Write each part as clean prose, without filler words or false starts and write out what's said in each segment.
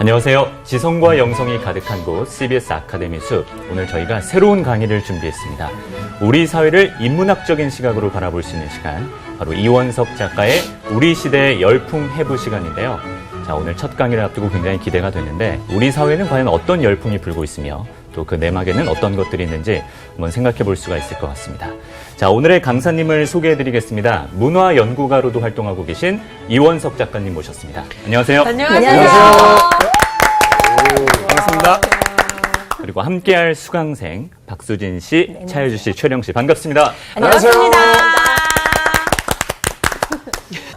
안녕하세요. 지성과 영성이 가득한 곳 CBS 아카데미 숲. 오늘 저희가 새로운 강의를 준비했습니다. 우리 사회를 인문학적인 시각으로 바라볼 수 있는 시간, 바로 이원석 작가의 우리 시대의 열풍 해부 시간인데요. 자, 오늘 첫 강의를 앞두고 굉장히 기대가 되는데 우리 사회는 과연 어떤 열풍이 불고 있으며 또 그 내막에는 어떤 것들이 있는지 한번 생각해 볼 수가 있을 것 같습니다. 자, 오늘의 강사님을 소개해 드리겠습니다. 문화연구가로도 활동하고 계신 이원석 작가님 모셨습니다. 안녕하세요. 안녕하세요. 반갑습니다. 그리고 함께할 수강생 박수진 씨, 차혜주 씨, 최령 씨 반갑습니다. 반갑습니다.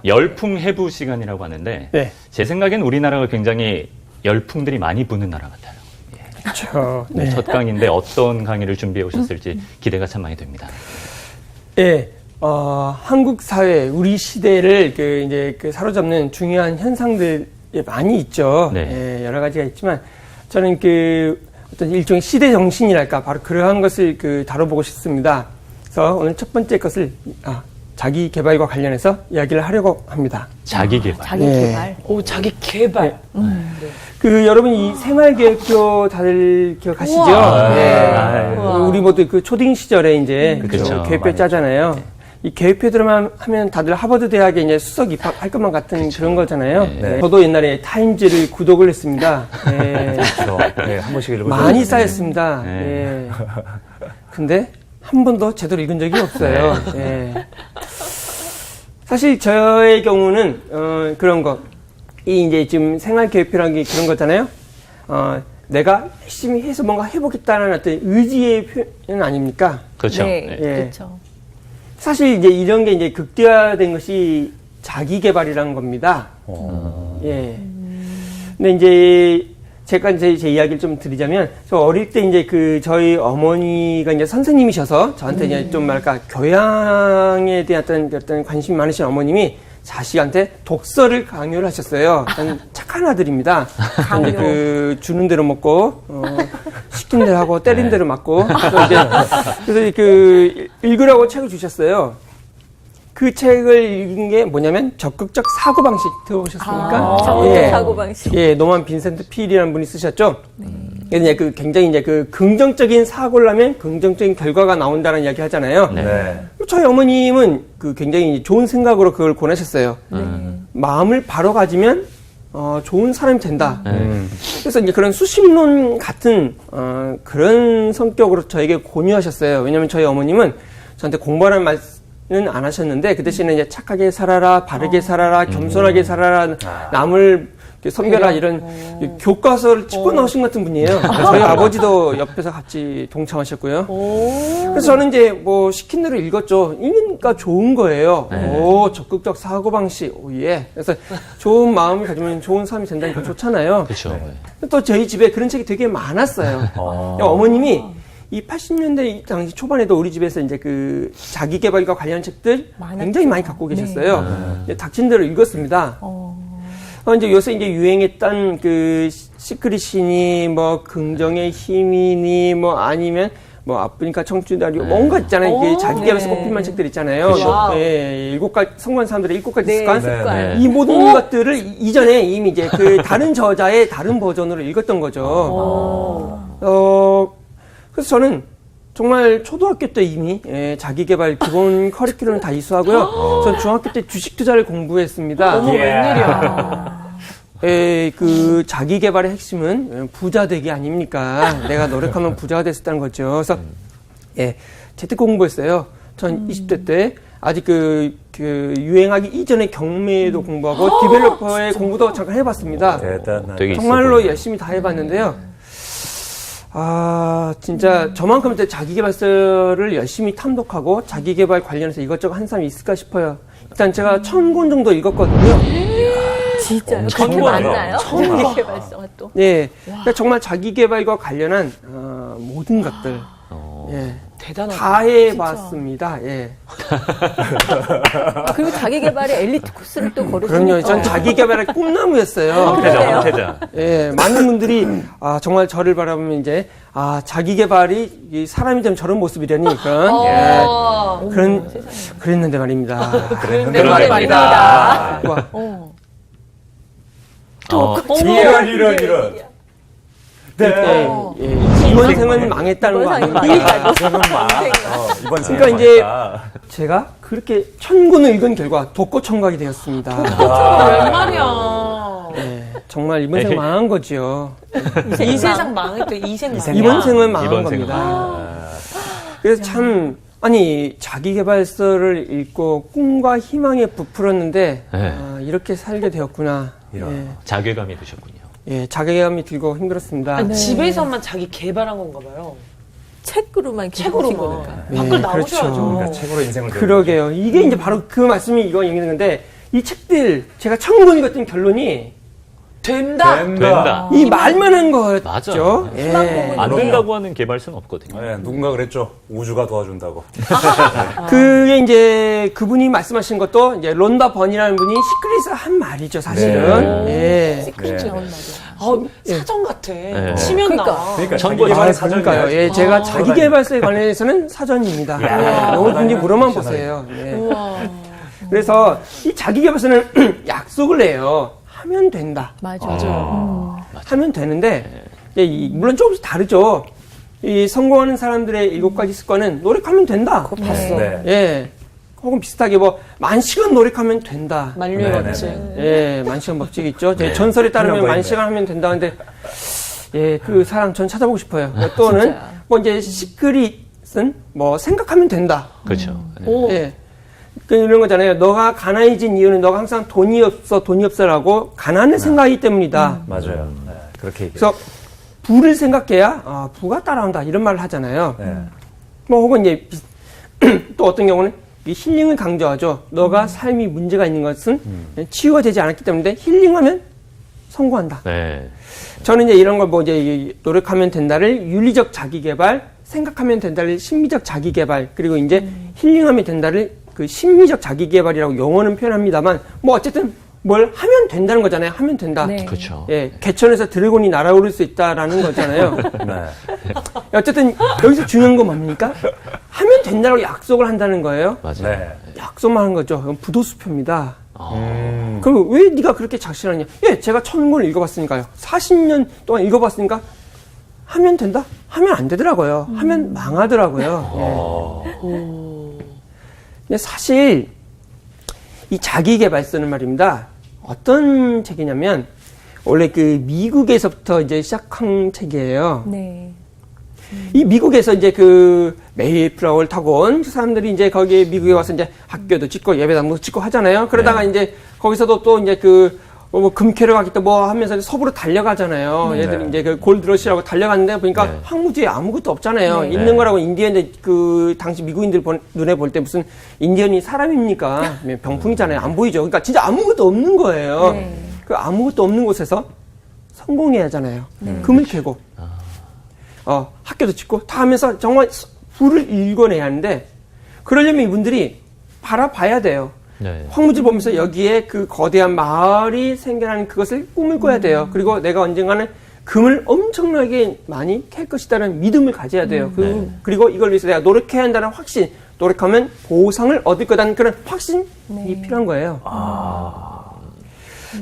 열풍 해부 시간이라고 하는데 네. 제 생각엔 우리나라가 굉장히 열풍들이 많이 부는 나라 같아요. 그렇죠. 네. 첫 강의인데 어떤 강의를 준비해 오셨을지 기대가 참 많이 됩니다. 네. 한국 사회, 우리 시대를 이제 사로잡는 중요한 현상들이 많이 있죠. 네. 여러 가지가 있지만 저는 어떤 일종의 시대 정신이랄까 바로 그러한 것을 다뤄보고 싶습니다. 그래서 오늘 첫 번째 것을 자기 개발과 관련해서 이야기를 하려고 합니다. 자기 개발. 자기 개발. 오, 자기 개발. 여러분 이 생활계획표 다들 기억하시죠? 네. 우리 모두 초딩 시절에 이제 그렇죠. 계획표 짜잖아요. 네. 이 계획표들만 하면 다들 하버드 대학에 이제 수석 입학할 것만 같은 그런 거잖아요. 네. 저도 옛날에 타임즈를 구독을 했습니다. 네. 네, 한 번씩 읽어주세요. 많이 쌓였습니다. 네. 네. 근데 한 번도 제대로 읽은 적이 없어요. 네. 사실 저의 경우는 그런 거. 이제 지금 생활계획표라는 게 그런 거잖아요. 내가 열심히 해서 뭔가 해보겠다는 어떤 의지의 표현 아닙니까? 그렇죠. 네, 네. 그렇죠. 사실 이제 이런 게 이제 극대화된 것이 자기 개발이라는 겁니다. 예. 근데 이제 제가 이제 제 이야기를 좀 드리자면, 저 어릴 때 이제 저희 어머니가 이제 선생님이셔서 저한테 이제 좀 교양에 대한 어떤 관심이 많으신 어머님이 자식한테 독서를 강요를 하셨어요. 저는 착한 아들입니다. 이제 주는 대로 먹고, 시킨 대로 하고, 때린 대로 맞고. 그래서 읽으라고 책을 주셨어요. 그 책을 읽은 게 뭐냐면, 적극적 사고방식 들어보셨습니까? 적극적 사고방식. 예, 노만 빈센트 필이라는 분이 쓰셨죠? 이제 굉장히 이제 긍정적인 사고를 하면 긍정적인 결과가 나온다는 이야기 하잖아요. 네. 저희 어머님은 굉장히 좋은 생각으로 그걸 권하셨어요. 마음을 바로 가지면 좋은 사람이 된다. 그래서 이제 그런 수십론 같은 그런 성격으로 저에게 권유하셨어요. 왜냐하면 저희 어머님은 저한테 공부하라는 말은 안 하셨는데 그 대신에 이제 착하게 살아라, 바르게 살아라, 겸손하게 살아라, 남을 선별하 이런 교과서를 찍고 나오신 것 같은 분이에요. 저희 아버지도 옆에서 같이 동참하셨고요. 그래서 저는 이제 시킨 대로 읽었죠. 읽으니까 좋은 거예요. 적극적 사고방식, 예. 그래서 좋은 마음을 가지면 좋은 사람이 된다니까 좋잖아요. 그렇죠. 또 저희 집에 그런 책이 되게 많았어요. 어머님이 이 80년대 당시 초반에도 우리 집에서 이제 자기 개발과 관련 책들 굉장히 많이 갖고 계셨어요. 닥친 대로 읽었습니다. 이제 요새 이제 유행했던 시크릿이니, 긍정의 힘이니, 아니면, 아프니까 청춘다리, 뭔가 있잖아요. 이게 자기 개발에서 꼽힐만 책들 있잖아요. 예, 성공한 사람들의 7가지 습관. 네. 이 모든 것들을 이전에 이미 이제 다른 저자의 다른 버전으로 읽었던 거죠. 그래서 저는 정말 초등학교 때 이미 자기 개발 기본 커리큘럼을 다 이수하고요. 전 중학교 때 주식 투자를 공부했습니다. 웬일이야. 자기 개발의 핵심은 부자 되기 아닙니까? 내가 노력하면 부자가 될 수 있다는 거죠. 그래서 재테크 공부했어요. 전 20대 때 아직 유행하기 이전에 경매도 공부하고 디벨로퍼의 공부도 잠깐 해봤습니다. 대단하다. 정말로 열심히 다 해봤는데요. 진짜 저만큼 자기개발서를 열심히 탐독하고 자기개발 관련해서 이것저것 한 사람이 있을까 싶어요. 일단 제가 1000권 정도 읽었거든요. 진짜요? 그렇게 많나요? 자기 개발서가 또. 네. 그러니까 정말 자기개발과 관련한 모든 것들 대단하다. 다 해봤습니다. 예. 그리고 자기 개발의 엘리트 코스를 또 거르시니까. 그럼요. 전 자기개발의 꿈나무였어요. 황태자. 예, 많은 분들이 정말 저를 바라보면 이제 자기 개발이 사람이 되면 저런 모습이라니 그랬는데 말입니다. 그런데 말입니다. 이런. 네. 이번 생은 망했다는 거 아닙니까? 이번 그러니까 이제 제가 그렇게 천권을 읽은 결과 독고청각이 되었습니다. 웬 말이야. 네, 정말 이번 생 망한 거지요. 이 세상 망했대. 이 생 망. 이번 생은 망한 이번 생은 겁니다. 그래서 참 아니 자기계발서를 읽고 꿈과 희망에 부풀었는데 네. 이렇게 살게 되었구나. 이런. 자괴감이 드셨군요. 예, 자괴감이 들고 힘들었습니다. 아니, 집에서만 자기 개발한 건가 봐요. 책으로만 책으로만. 네, 밖을 나오셔야죠. 그렇죠. 그러니까 책으로 인생을 그러게요. 이게 이제 바로 그 말씀이 이거 얘기하는 건데 이 책들 제가 처음 본 것같은 결론이 된다. 이 말만 한 거였죠. 맞아. 예. 안 된다고 하는 개발서는 없거든요. 네, 누군가 그랬죠. 우주가 도와준다고. 그게 이제 그분이 말씀하신 것도 이제 론다 번이라는 분이 시크릿에서 한 말이죠, 사실은. 예. 시크릿 나온 말이야. 사전 같아. 네. 치면 그러니까. 나와. 그러니까 천권이 자기 그러니까요. 사전이야. 예, 제가 자기계발서에 관련해서는 사전입니다. 야, 누구든지 물어만 보세요. 예. 그래서 이 자기계발서는 약속을 해요. 하면 된다. 맞아. 하면 되는데 물론 조금씩 다르죠. 이 성공하는 사람들의 7가지 습관은 노력하면 된다. 그거 봤어. 네. 예. 혹은 비슷하게 뭐 10,000시간 노력하면 된다. 만류의 네, 법칙. 예, 10,000시간 법칙이 있죠. 제 전설에 따르면 훌륭한 10,000시간 하면 된다는데 예, 그 사람 전 찾아보고 싶어요. 또는 뭐 이제 시크릿은 뭐 생각하면 된다. 그렇죠. 예. 그 이런 거잖아요. 너가 가난해진 이유는 너가 항상 돈이 없어라고 가난의 생각이기 때문이다. 맞아요. 네, 그렇게 얘기해요. 그래서 부를 생각해야 부가 따라온다 이런 말을 하잖아요. 네. 뭐 혹은 이제 또 어떤 경우는 이 힐링을 강조하죠. 너가 삶이 문제가 있는 것은 치유가 되지 않았기 때문에 힐링하면 성공한다. 네. 저는 이제 이런 걸 뭐 이제 노력하면 된다를 윤리적 자기개발, 생각하면 된다를 심미적 자기개발, 그리고 이제 힐링하면 된다를 그 심미적 자기개발이라고 용어는 표현합니다만 뭐 어쨌든 뭘 하면 된다는 거잖아요. 하면 된다. 네. 그렇죠. 예, 개천에서 드래곤이 날아오를 수 있다라는 거잖아요. 네. 어쨌든 여기서 중요한 건 뭡니까? 하면 된다고 약속을 한다는 거예요. 맞아요. 네. 약속만 하는 거죠. 그건 부도수표입니다. 그럼 왜 네가 그렇게 작실하냐? 예, 제가 1,000권을 읽어봤으니까요. 40년 동안 읽어봤으니까 하면 된다? 하면 안 되더라고요. 하면 망하더라고요. 예. 근데 사실 이 자기계발서는 말입니다. 어떤 책이냐면 원래 그 미국에서부터 이제 시작한 책이에요. 네. 이 미국에서 이제 그 메이플라워를 타고 온 사람들이 이제 거기에 미국에 와서 이제 학교도 짓고 예배당도 짓고 하잖아요. 그러다가 이제 거기서도 또 이제 뭐 금캐러 가겠다 뭐 하면서 서부로 달려가잖아요. 얘들이 이제 그 골드러시라고 달려갔는데 보니까 황무지에 아무것도 없잖아요. 있는 거라고 인디언들 그 당시 미국인들 눈에 볼 때 무슨 인디언이 사람입니까? 병풍이잖아요. 안 보이죠. 그러니까 진짜 아무것도 없는 거예요. 그 아무것도 없는 곳에서 성공해야 하잖아요. 금을 캐고 학교도 짓고 다 하면서 정말 부를 일궈내야 하는데 그러려면 이분들이 바라봐야 돼요. 네. 황무지를 보면서 여기에 그 거대한 마을이 생겨나는 그것을 꿈을 꿔야 돼요. 그리고 내가 언젠가는 금을 엄청나게 많이 캘 것이다라는 믿음을 가져야 돼요. 그리고 이걸 위해서 내가 노력해야 한다는 확신, 노력하면 보상을 얻을 거다는 그런 확신이 필요한 거예요.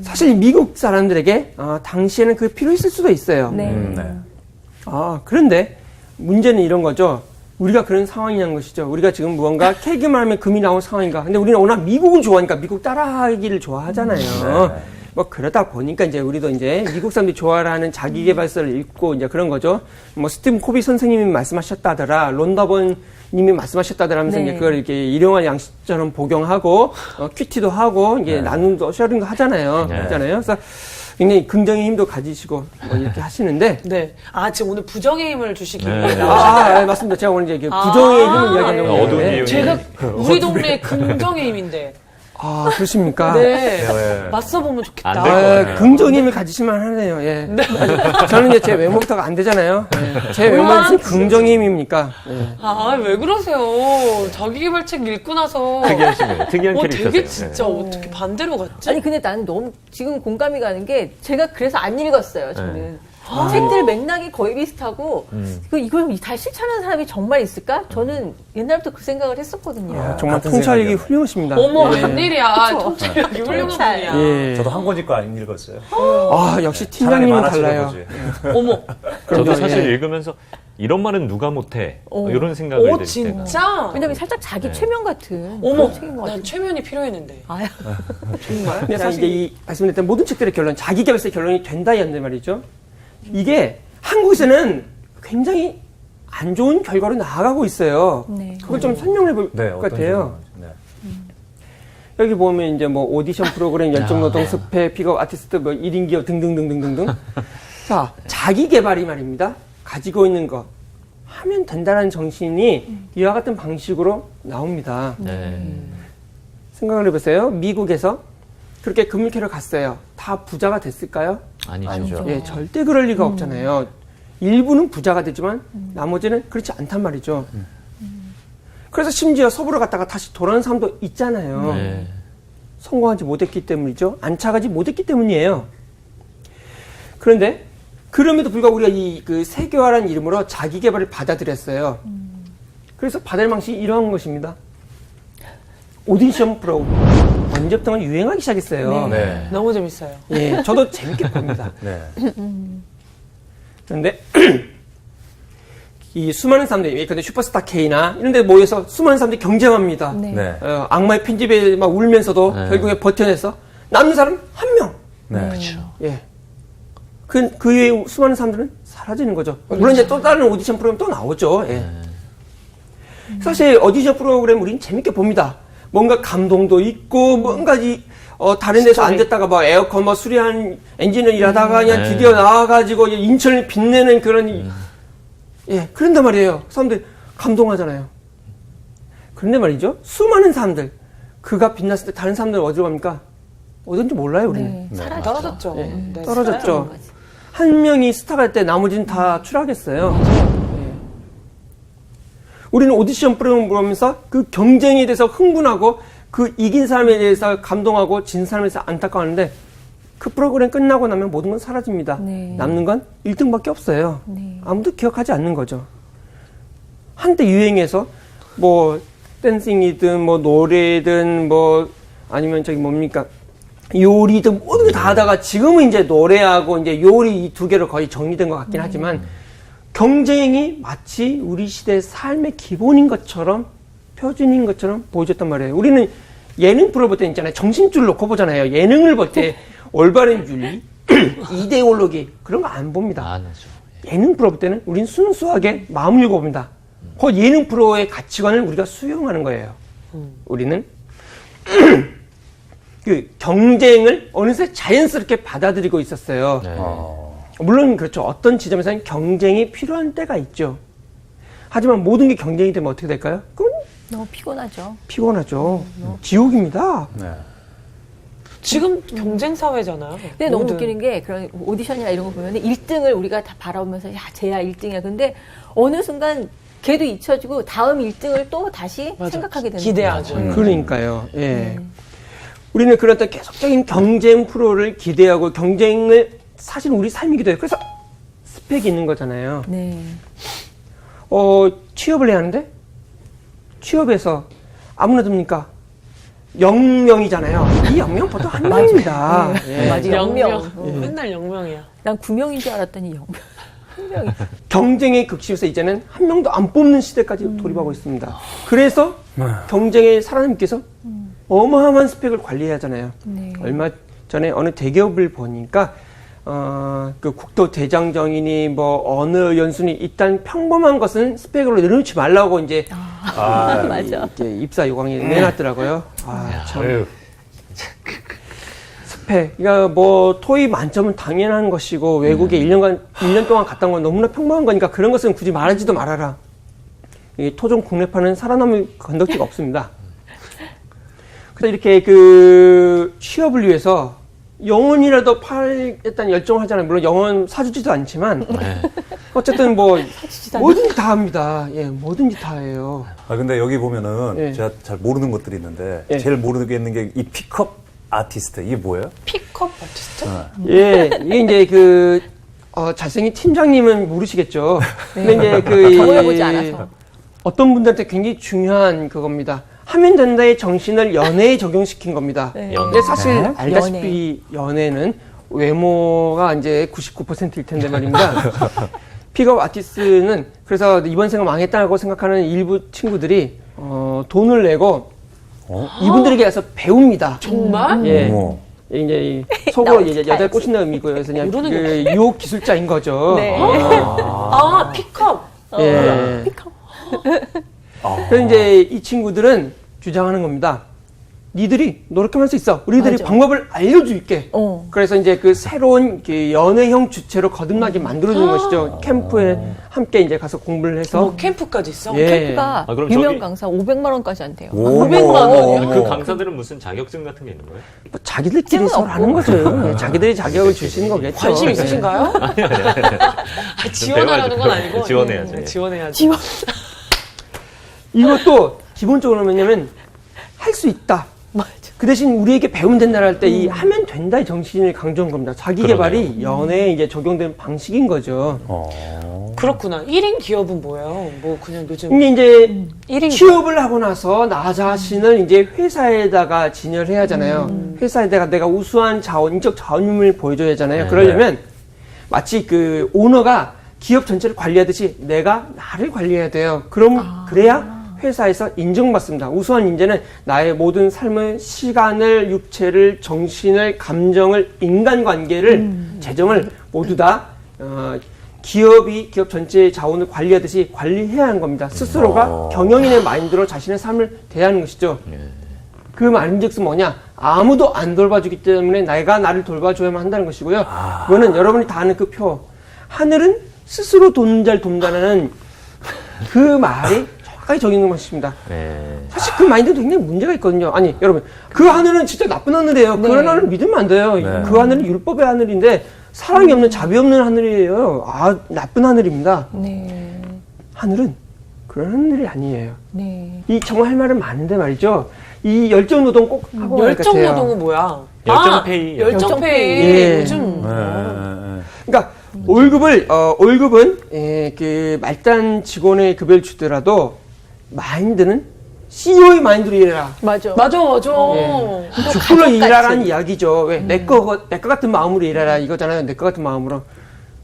사실 미국 사람들에게 당시에는 그 필요했을 수도 있어요. 네. 네. 그런데 문제는 이런 거죠. 우리가 그런 상황이냐는 것이죠. 우리가 지금 무언가 캐기만 하면 금이 나온 상황인가. 근데 우리는 워낙 미국을 좋아하니까 미국 따라하기를 좋아하잖아요. 뭐 그러다 보니까 이제 우리도 이제 미국 사람들이 좋아하는 자기계발서를 읽고 이제 그런 거죠. 뭐 스티븐 코비 선생님이 말씀하셨다더라. 론다번 님이 말씀하셨다더라 하면서 이제 그걸 이렇게 일용할 양식처럼 복용하고 큐티도 하고 이게 나눔도 셔링도 하잖아요. 그래서 굉장히 긍정의 힘도 가지시고 뭐 이렇게 하시는데 네. 지금 오늘 부정의 힘을 주시기 위해 네, 맞습니다. 제가 오늘 이제 부정의 힘을 이야기하려고 어두운 했는데 이유. 제가 우리 동네 긍정의 힘인데. 그렇습니까? 네. 맞서보면 좋겠다. 안 될 것 같아요. 긍정의 힘을 가지실만 하네요. 예. 저는 이제 제 외모부터가 안 되잖아요. 예. 제 외모는 무슨 긍정의 힘입니까? 예. 왜 그러세요? 자기계발책 읽고 나서. 특이하시네요. 특이한 캐릭터세요. 되게 진짜 어떻게 반대로 갔지? 아니 근데 나는 너무 지금 공감이 가는 게 제가 그래서 안 읽었어요. 저는. 책들 맥락이 거의 비슷하고 이걸 다 실천하는 사람이 정말 있을까? 저는 옛날부터 그 생각을 했었거든요. 정말 같은 통찰력이 생각이요. 훌륭하십니다. 어머, 예. 웬일이야. 통찰력이 훌륭한 통찰. 분이야. 예. 저도 한 권씩 안 읽었어요. 아, 역시 차라리 팀장님은 만화책을 달라요. 보지. 어머, 저도 그럼요, 사실 예. 읽으면서 이런 말은 누가 못해 이런 생각을 오, 들 때가 진짜? 왜냐면 살짝 자기 최면 같은 어머, 그런 책인 것 난 같아요. 최면이 필요했는데. 아유. 근데 사실 이제 이 말씀드렸던 모든 책들의 결론, 자기계발서의 결론이 된다였는데 말이죠. 이게 한국에서는 굉장히 안 좋은 결과로 나아가고 있어요. 네. 그걸 좀 설명해 볼 것 네, 어떤 같아요. 식으로. 네. 여기 보면 이제 뭐 오디션 프로그램, 열정노동, 스펙, 픽업 아티스트, 뭐 1인 기업 등등등등등등. 자, 자기 개발이 말입니다. 가지고 있는 거 하면 된다는 정신이 이와 같은 방식으로 나옵니다. 네. 생각을 해보세요. 미국에서 그렇게 금융캐를 갔어요. 다 부자가 됐을까요? 아니죠. 예, 절대 그럴 리가 없잖아요. 일부는 부자가 되지만 나머지는 그렇지 않단 말이죠. 그래서 심지어 서부로 갔다가 다시 돌아오는 사람도 있잖아요. 네. 성공하지 못했기 때문이죠. 안착하지 못했기 때문이에요. 그런데 그럼에도 불구하고 우리가 이 그 세계화라는 이름으로 자기 개발을 받아들였어요. 그래서 받을 방식이 이러한 것입니다. 오디션 프로그램 언제부턴가 유행하기 시작했어요. 네. 너무 재밌어요. 예, 저도 재밌게 봅니다. 네. 그런데 이 수많은 사람들이 예컨대 슈퍼스타 K나 이런 데 모여서 수많은 사람들이 경쟁합니다. 네. 네. 악마의 편집에 막 울면서도 네. 결국에 버텨내서 남는 사람 한 명. 네. 그렇죠. 예. 그 외에 수많은 사람들은 사라지는 거죠. 물론 이제 또 다른 오디션 프로그램 또 나오죠. 예. 사실 오디션 프로그램 우리는 재밌게 봅니다. 뭔가 감동도 있고 뭔가 다른 데서 앉았다가 뭐 에어컨 뭐 수리한 엔진을 일하다가 그냥 네. 드디어 나와가지고 인천을 빛내는 그런 예, 그런단 말이에요. 사람들 감동하잖아요. 그런데 말이죠. 수많은 사람들 그가 빛났을 때 다른 사람들은 어디로 갑니까? 어딘지 몰라요, 우리는. 네. 사라졌죠. 떨어졌죠. 예, 네, 떨어졌죠. 한 명이 스타가 될 때 나머지는 다 추락했어요. 예. 우리는 오디션 프로그램을 보면서 그 경쟁에 대해서 흥분하고 그 이긴 사람에 대해서 감동하고 진 사람에 대해서 안타까워하는데 그 프로그램 끝나고 나면 모든 건 사라집니다. 네. 남는 건 1등밖에 없어요. 네. 아무도 기억하지 않는 거죠. 한때 유행해서 뭐 댄싱이든 뭐 노래든 뭐 아니면 저기 뭡니까 요리든 모든 걸 다 하다가 지금은 이제 노래하고 이제 요리 이 두 개로 거의 정리된 것 같긴 하지만 경쟁이 마치 우리 시대의 삶의 기본인 것처럼 표준인 것처럼 보여줬단 말이에요. 우리는 예능 프로 볼 때 있잖아요. 정신줄 놓고 보잖아요. 예능을 볼 때 올바른 윤리, 이데올로기 그런 거 안 봅니다. 안 하죠. 예능 프로 볼 때는 우린 순수하게 마음을 읽어봅니다. 그 예능 프로의 가치관을 우리가 수용하는 거예요. 우리는 그 경쟁을 어느새 자연스럽게 받아들이고 있었어요. 네. 물론 그렇죠. 어떤 지점에서는 경쟁이 필요한 때가 있죠. 하지만 모든 게 경쟁이 되면 어떻게 될까요? 그건 너무 피곤하죠. 피곤하죠. 지옥입니다. 네. 지금 경쟁 사회잖아요. 근데 너무 모든. 웃기는 게 그런 오디션이나 이런 거 보면 1등을 우리가 다 바라보면서 야 쟤야 1등이야. 근데 어느 순간 걔도 잊혀지고 다음 1등을 또 다시 맞아. 생각하게 되는 기대하죠. 거예요. 그러니까요. 예. 우리는 그런 어떤 계속적인 경쟁 프로를 기대하고 경쟁을 사실 우리 삶이기도 해요. 그래서 스펙이 있는 거잖아요. 네. 취업을 해야 하는데 취업에서 아무나 듭니까? 0명이잖아요. 이 0명 보통 한 명입니다. 예. 맞아요. 영명. 영. 맨날 영명이야. 난 9명인 줄 알았더니 0명. 한 명이. 경쟁의 극심에서 이제는 한 명도 안 뽑는 시대까지 돌입하고 있습니다. 그래서 경쟁에 살아남기 위해서 어마어마한 스펙을 관리해야 하잖아요. 네. 얼마 전에 어느 대기업을 보니까 그 국토 대장정이니 뭐 어느 연수니 일단 평범한 것은 스펙으로 내려놓지 말라고 이제 맞아. 이제 입사 요강에 내놨더라고요. 참 아유. 스펙. 그러니까 뭐 토의 만점은 당연한 것이고 외국에 1년 동안 갔다 온 건 너무나 평범한 거니까 그런 것은 굳이 말하지도 말아라. 이 토종 국내파는 살아남을 건덕지가 없습니다. 그래서 이렇게 그 취업을 위해서 영혼이라도 팔겠다는 열정을 하잖아요. 물론 영혼 사주지도 않지만 어쨌든 뭐 뭐든지 다 합니다. 예, 뭐든지 다 해요. 근데 여기 보면은 예. 제가 잘 모르는 것들이 있는데 예. 제일 모르겠는 게 이 픽업 아티스트 이게 뭐예요? 픽업 아티스트? 예, 이게 이제 그 잘생긴 팀장님은 모르시겠죠. 근데 이제 경험해보지 않아서. 어떤 분들한테 굉장히 중요한 그겁니다. 하면 된다의 정신을 연애에 적용시킨 겁니다. 네. 근데 사실 연애. 알다시피 연애는 외모가 이제 99%일 텐데 말입니다. 픽업 아티스트는 그래서 이번 생은 망했다고 생각하는 일부 친구들이 돈을 내고 이분들에게 가서 배웁니다. 정말? 예. 어머. 이제 속으로 이제 여자 꼬신다는 의미고요. 그래서 그냥 모르는 그 유혹 기술자인 거죠. 네. 아, 픽업. 예. 그래서 이제 이 친구들은 주장하는 겁니다. 니들이 노력하면 할 수 있어. 우리들이 맞아. 방법을 알려줄게. 어. 그래서 이제 그 새로운 그 연애형 주체로 거듭나게 만들어주는 것이죠. 캠프에 함께 이제 가서 공부를 해서. 뭐 캠프까지 있어? 예. 캠프가 아, 그럼 유명 저기- 강사 500만 원까지 한대요. 500만 원이요? 그 강사들은 무슨 자격증 같은 게 있는 거예요? 뭐 자기들끼리 증은 서로 없고. 하는 거죠. 예, 자기들이 자격을 주시는 거겠죠. 관심 있으신가요? 지원하라는 건 아니고. 지원해야죠. 예, 지원해야지. 이것도 기본적으로 뭐냐면 할 수 있다. 맞아. 그 대신 우리에게 배우면 된다를 할 때 이 하면 된다의 정신을 강조한 겁니다. 자기 개발이 연애에 이제 적용되는 방식인 거죠. 그렇구나. 1인 기업은 뭐예요? 뭐 그냥 요즘 이게 이제 1인 취업을 하고 나서 나 자신을 이제 회사에다가 진열해야 하잖아요. 회사에다가 내가 우수한 인적 자원임을 보여줘야 하잖아요. 그러려면 마치 그 오너가 기업 전체를 관리하듯이 내가 나를 관리해야 돼요. 그래야 회사에서 인정받습니다. 우수한 인재는 나의 모든 삶을, 시간을, 육체를, 정신을, 감정을, 인간관계를, 재정을 모두 다 기업 전체의 자원을 관리하듯이 관리해야 하는 겁니다. 스스로가 경영인의 마인드로 자신의 삶을 대하는 것이죠. 그 말인즉슨 뭐냐? 아무도 안 돌봐주기 때문에 내가 나를 돌봐줘야만 한다는 것이고요. 그거는 여러분이 다 아는 그 표. 하늘은 스스로 돕는다는 그 말이 정확하게 적용된 것입니다. 사실 그 마인드도 굉장히 문제가 있거든요. 아니, 여러분, 그 하늘은 진짜 나쁜 하늘이에요. 그런 하늘은 믿으면 안 돼요. 그 하늘은 율법의 하늘인데 사랑이 없는 자비 없는 하늘이에요. 나쁜 하늘입니다. 네. 하늘은 그런 하늘이 아니에요. 네. 이 정말 할 말은 많은데 말이죠. 이 열정 노동 꼭 하고 갈 것 열정 같아요. 노동은 뭐야? 열정페이. 열정페이. 예. 요즘 그러니까 월급은 그 말단 직원의 급여를 주더라도 마인드는 CEO의 마인드로 일해라. 맞아. 맞아. 죽불로 일하라는 이야기죠. 왜? 내 거 같은 마음으로 일하라 이거잖아요. 내 거 같은 마음으로.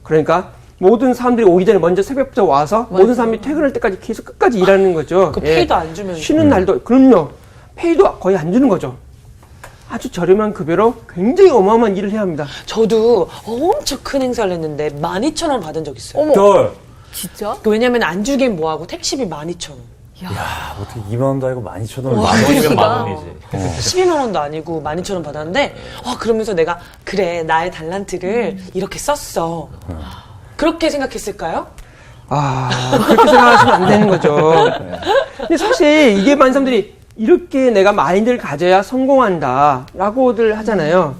그러니까 모든 사람들이 오기 전에 먼저 새벽부터 와서 모든 사람이 퇴근할 때까지 계속 끝까지 일하는 거죠. 그 페이도 안 주면 쉬는 날도 그럼요. 페이도 거의 안 주는 거죠. 아주 저렴한 급여로 굉장히 어마어마한 일을 해야 합니다. 저도 엄청 큰 행사를 했는데 12,000원 받은 적 있어요. 어머. 덜. 진짜? 왜냐면 안 주긴 뭐하고 택시비 12,000원. 어떻게 2만 원도 아니고 12,000원을 만 원이면 그러니까. 만 원이지. 12만 원도 아니고 12,000원 받았는데 그러면서 내가 그래 나의 달란트를 이렇게 썼어. 그렇게 생각했을까요? 그렇게 생각하시면 안 되는 거죠. 근데 사실 이게 많은 사람들이 이렇게 내가 마인드를 가져야 성공한다라고들 하잖아요.